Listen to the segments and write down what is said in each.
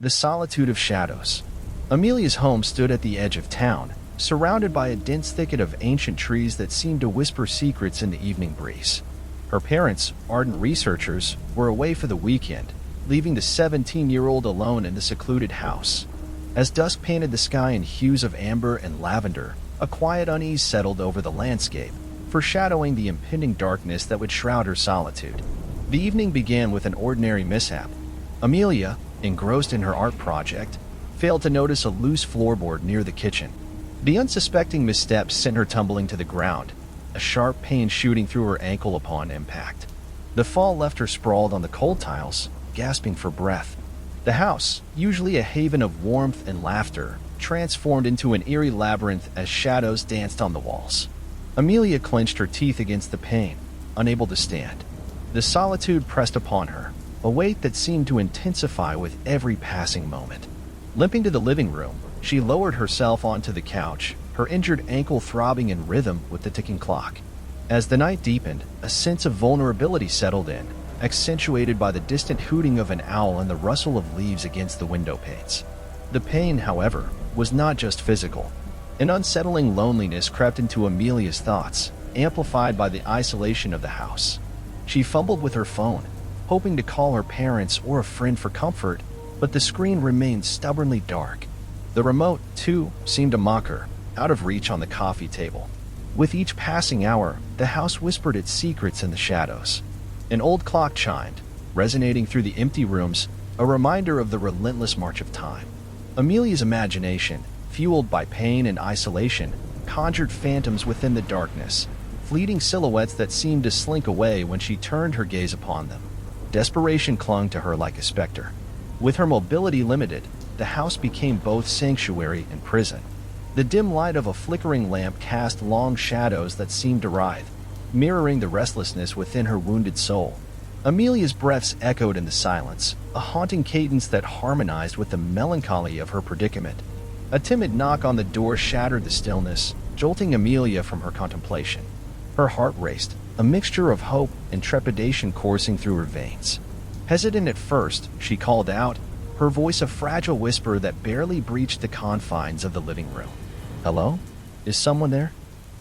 The solitude of shadows. Amelia's home stood at the edge of town, surrounded by a dense thicket of ancient trees that seemed to whisper secrets in the evening breeze. Her parents, ardent researchers, were away for the weekend, leaving the 17-year-old alone in the secluded house. As dusk painted the sky in hues of amber and lavender, a quiet unease settled over the landscape, foreshadowing the impending darkness that would shroud her solitude. The evening began with an ordinary mishap. Amelia, engrossed in her art project, failed to notice a loose floorboard near the kitchen. The unsuspecting misstep sent her tumbling to the ground, a sharp pain shooting through her ankle upon impact. The fall left her sprawled on the cold tiles, gasping for breath. The house, usually a haven of warmth and laughter, transformed into an eerie labyrinth as shadows danced on the walls. Amelia clenched her teeth against the pain, unable to stand. The solitude pressed upon her, a weight that seemed to intensify with every passing moment. Limping to the living room, she lowered herself onto the couch, her injured ankle throbbing in rhythm with the ticking clock. As the night deepened, a sense of vulnerability settled in, accentuated by the distant hooting of an owl and the rustle of leaves against the window panes. The pain, however, was not just physical. An unsettling loneliness crept into Amelia's thoughts, amplified by the isolation of the house. She fumbled with her phone, hoping to call her parents or a friend for comfort, but the screen remained stubbornly dark. The remote, too, seemed to mock her, out of reach on the coffee table. With each passing hour, the house whispered its secrets in the shadows. An old clock chimed, resonating through the empty rooms, a reminder of the relentless march of time. Amelia's imagination, fueled by pain and isolation, conjured phantoms within the darkness, fleeting silhouettes that seemed to slink away when she turned her gaze upon them. Desperation clung to her like a specter. With her mobility limited, the house became both sanctuary and prison. The dim light of a flickering lamp cast long shadows that seemed to writhe, mirroring the restlessness within her wounded soul. Amelia's breaths echoed in the silence, a haunting cadence that harmonized with the melancholy of her predicament. A timid knock on the door shattered the stillness, jolting Amelia from her contemplation. Her heart raced, a mixture of hope and trepidation coursing through her veins. Hesitant at first, she called out, her voice a fragile whisper that barely breached the confines of the living room. "Hello? Is someone there?"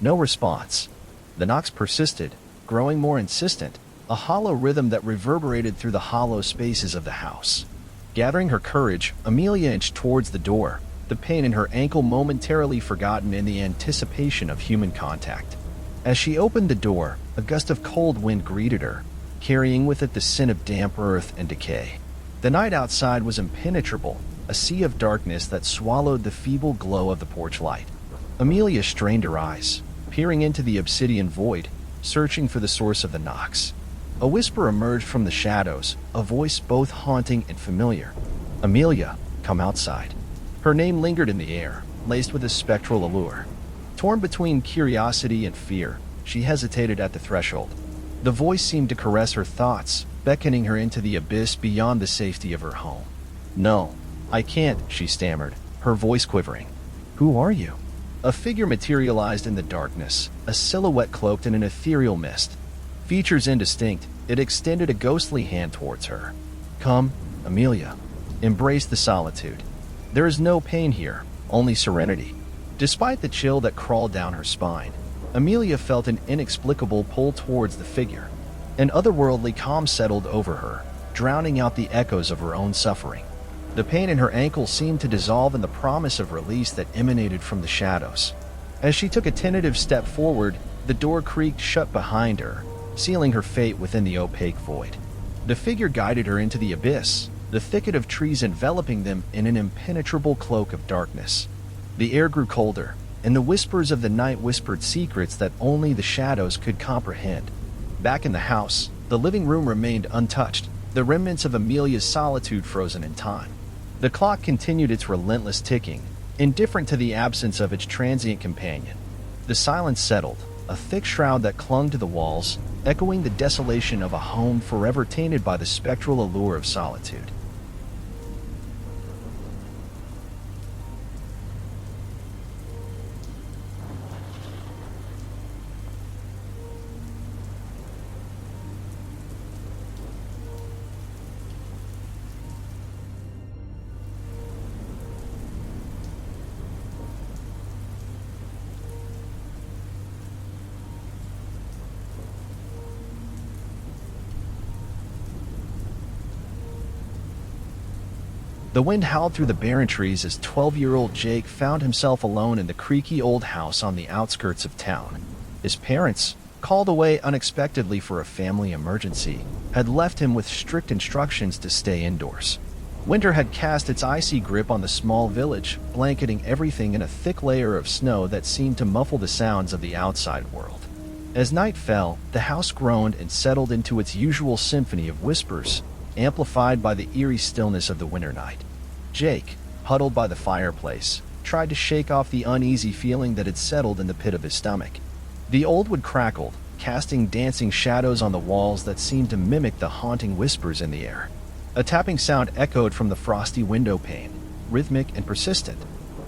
No response. The knocks persisted, growing more insistent, a hollow rhythm that reverberated through the hollow spaces of the house. Gathering her courage, Amelia inched towards the door, the pain in her ankle momentarily forgotten in the anticipation of human contact. As she opened the door, a gust of cold wind greeted her, carrying with it the scent of damp earth and decay. The night outside was impenetrable, a sea of darkness that swallowed the feeble glow of the porch light. Amelia strained her eyes, peering into the obsidian void, searching for the source of the knocks. A whisper emerged from the shadows, a voice both haunting and familiar. "Amelia, come outside." Her name lingered in the air, laced with a spectral allure. Torn between curiosity and fear, she hesitated at the threshold. The voice seemed to caress her thoughts, beckoning her into the abyss beyond the safety of her home. "No, I can't," she stammered, her voice quivering. "Who are you?" A figure materialized in the darkness, a silhouette cloaked in an ethereal mist. Features indistinct, it extended a ghostly hand towards her. "Come, Amelia. Embrace the solitude. There is no pain here, only serenity." Despite the chill that crawled down her spine, Amelia felt an inexplicable pull towards the figure. An otherworldly calm settled over her, drowning out the echoes of her own suffering. The pain in her ankle seemed to dissolve in the promise of release that emanated from the shadows. As she took a tentative step forward, the door creaked shut behind her, sealing her fate within the opaque void. The figure guided her into the abyss, the thicket of trees enveloping them in an impenetrable cloak of darkness. The air grew colder, and the whispers of the night whispered secrets that only the shadows could comprehend. Back in the house, the living room remained untouched, the remnants of Amelia's solitude frozen in time. The clock continued its relentless ticking, indifferent to the absence of its transient companion. The silence settled, a thick shroud that clung to the walls, echoing the desolation of a home forever tainted by the spectral allure of solitude. The wind howled through the barren trees as 12-year-old Jake found himself alone in the creaky old house on the outskirts of town. His parents, called away unexpectedly for a family emergency, had left him with strict instructions to stay indoors. Winter had cast its icy grip on the small village, blanketing everything in a thick layer of snow that seemed to muffle the sounds of the outside world. As night fell, the house groaned and settled into its usual symphony of whispers, amplified by the eerie stillness of the winter night. Jake, huddled by the fireplace, tried to shake off the uneasy feeling that had settled in the pit of his stomach. The old wood crackled, casting dancing shadows on the walls that seemed to mimic the haunting whispers in the air. A tapping sound echoed from the frosty window pane, rhythmic and persistent.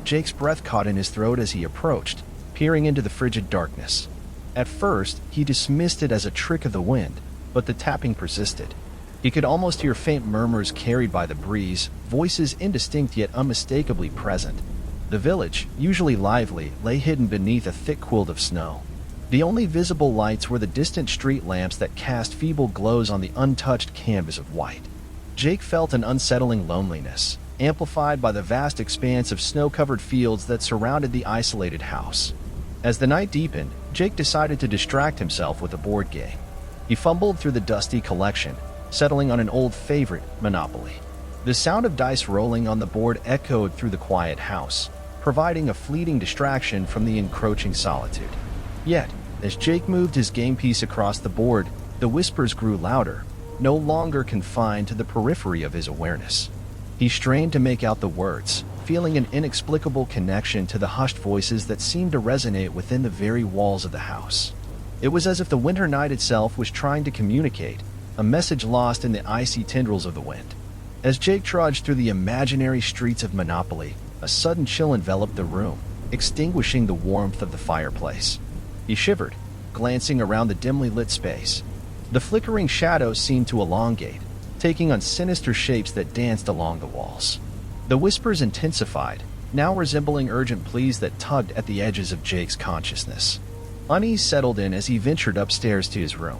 Jake's breath caught in his throat as he approached, peering into the frigid darkness. At first, he dismissed it as a trick of the wind, but the tapping persisted. He could almost hear faint murmurs carried by the breeze, voices indistinct yet unmistakably present. The village, usually lively, lay hidden beneath a thick quilt of snow. The only visible lights were the distant street lamps that cast feeble glows on the untouched canvas of white. Jake felt an unsettling loneliness, amplified by the vast expanse of snow-covered fields that surrounded the isolated house. As the night deepened, Jake decided to distract himself with a board game. He fumbled through the dusty collection, settling on an old favorite, Monopoly. The sound of dice rolling on the board echoed through the quiet house, providing a fleeting distraction from the encroaching solitude. Yet, as Jake moved his game piece across the board, the whispers grew louder, no longer confined to the periphery of his awareness. He strained to make out the words, feeling an inexplicable connection to the hushed voices that seemed to resonate within the very walls of the house. It was as if the winter night itself was trying to communicate, a message lost in the icy tendrils of the wind. As Jake trudged through the imaginary streets of Monopoly, a sudden chill enveloped the room, extinguishing the warmth of the fireplace. He shivered, glancing around the dimly lit space. The flickering shadows seemed to elongate, taking on sinister shapes that danced along the walls. The whispers intensified, now resembling urgent pleas that tugged at the edges of Jake's consciousness. Unease settled in as he ventured upstairs to his room.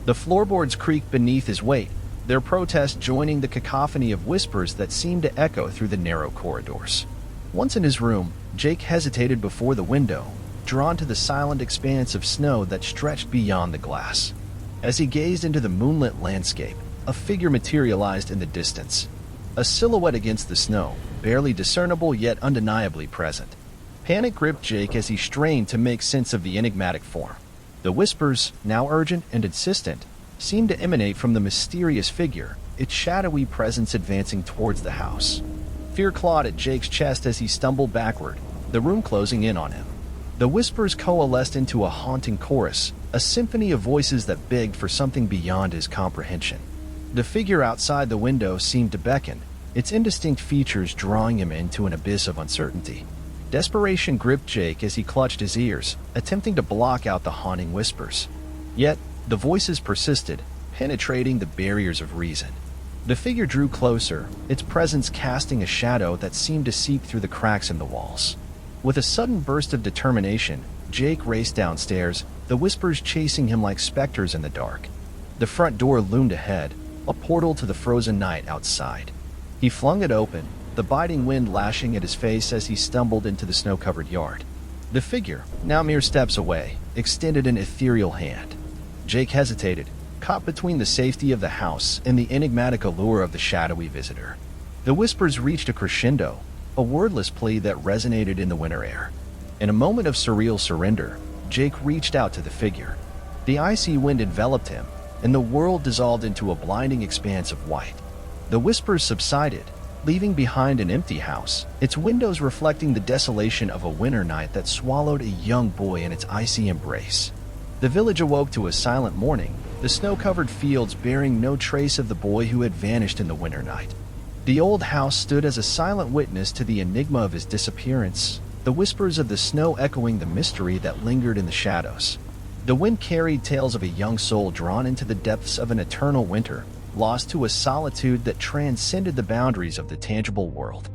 The floorboards creaked beneath his weight, their protest joining the cacophony of whispers that seemed to echo through the narrow corridors. Once in his room, Jake hesitated before the window, drawn to the silent expanse of snow that stretched beyond the glass. As he gazed into the moonlit landscape, a figure materialized in the distance. A silhouette against the snow, barely discernible yet undeniably present. Panic gripped Jake as he strained to make sense of the enigmatic form. The whispers, now urgent and insistent, seemed to emanate from the mysterious figure, its shadowy presence advancing towards the house. Fear clawed at Jake's chest as he stumbled backward, the room closing in on him. The whispers coalesced into a haunting chorus, a symphony of voices that begged for something beyond his comprehension. The figure outside the window seemed to beckon, its indistinct features drawing him into an abyss of uncertainty. Desperation gripped Jake as he clutched his ears, attempting to block out the haunting whispers. Yet, the voices persisted, penetrating the barriers of reason. The figure drew closer, its presence casting a shadow that seemed to seep through the cracks in the walls. With a sudden burst of determination, Jake raced downstairs, the whispers chasing him like specters in the dark. The front door loomed ahead, a portal to the frozen night outside. He flung it open, the biting wind lashing at his face as he stumbled into the snow-covered yard. The figure, now mere steps away, extended an ethereal hand. Jake hesitated, caught between the safety of the house and the enigmatic allure of the shadowy visitor. The whispers reached a crescendo, a wordless plea that resonated in the winter air. In a moment of surreal surrender, Jake reached out to the figure. The icy wind enveloped him, and the world dissolved into a blinding expanse of white. The whispers subsided, leaving behind an empty house, its windows reflecting the desolation of a winter night that swallowed a young boy in its icy embrace. The village awoke to a silent morning, the snow-covered fields bearing no trace of the boy who had vanished in the winter night. The old house stood as a silent witness to the enigma of his disappearance, the whispers of the snow echoing the mystery that lingered in the shadows. The wind carried tales of a young soul drawn into the depths of an eternal winter, lost to a solitude that transcended the boundaries of the tangible world.